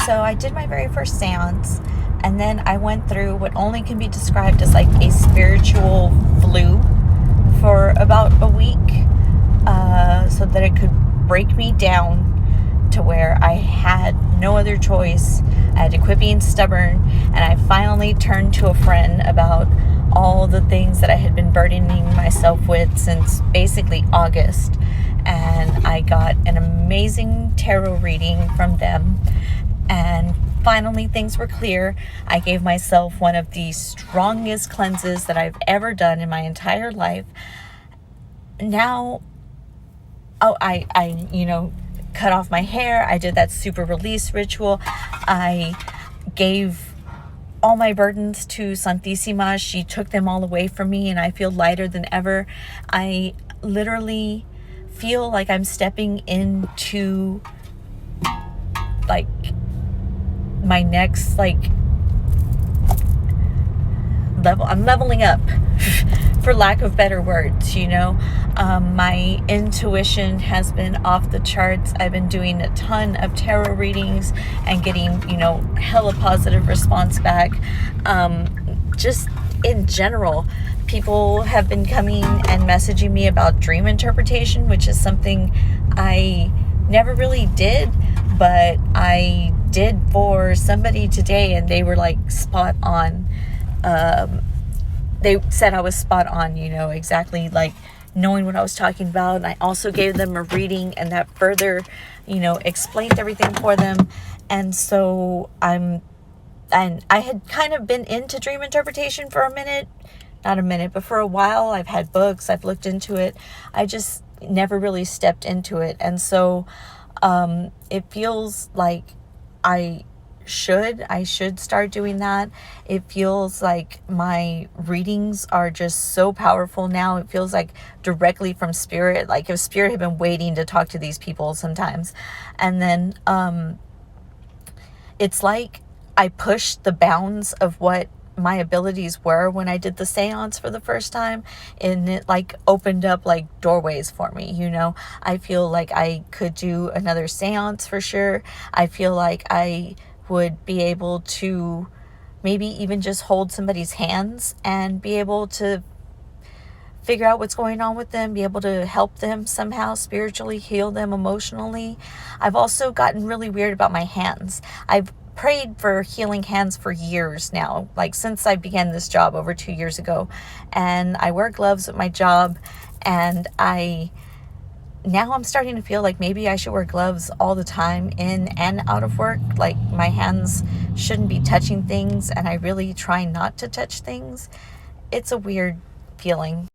So I did my very first seance, and then I went through what only can be described as like a spiritual flu for about a week, so that it could break me down to where I had no other choice. I had to quit being stubborn, and I finally turned to a friend about all the things that I had been burdening myself with since basically August. And I got an amazing tarot reading from them, and finally things were clear. I gave myself one of the strongest cleanses that I've ever done in my entire life. Now, I cut off my hair. I did that super release ritual. I gave all my burdens to Santissima. She took them all away from me, and I feel lighter than ever. I literally feel like I'm stepping into like my next level. I'm leveling up for lack of better words. My intuition has been off the charts. I've been doing a ton of tarot readings and getting hella positive response back. Just in general, people have been coming and messaging me about dream interpretation, which is something I never really did, but I did for somebody today, and they were like spot on. They said I was spot on, exactly like knowing what I was talking about. And I also gave them a reading, and that further, explained everything for them. And so I had kind of been into dream interpretation for but for a while. I've had books, I've looked into it. I just never really stepped into it. And so it feels like I should start doing that. It feels like my readings are just so powerful now. It feels like directly from spirit, like if spirit had been waiting to talk to these people sometimes. And then it's like I pushed the bounds of what my abilities were when I did the seance for the first time, and it like opened up like doorways for me. I feel like I could do another seance for sure. I feel like I would be able to maybe even just hold somebody's hands and be able to figure out what's going on with them, be able to help them somehow spiritually, heal them emotionally. I've also gotten really weird about my hands. I've prayed for healing hands for years now, like since I began this job over 2 years ago, and I wear gloves at my job, and now I'm starting to feel like maybe I should wear gloves all the time in and out of work. Like my hands shouldn't be touching things, and I really try not to touch things. It's a weird feeling.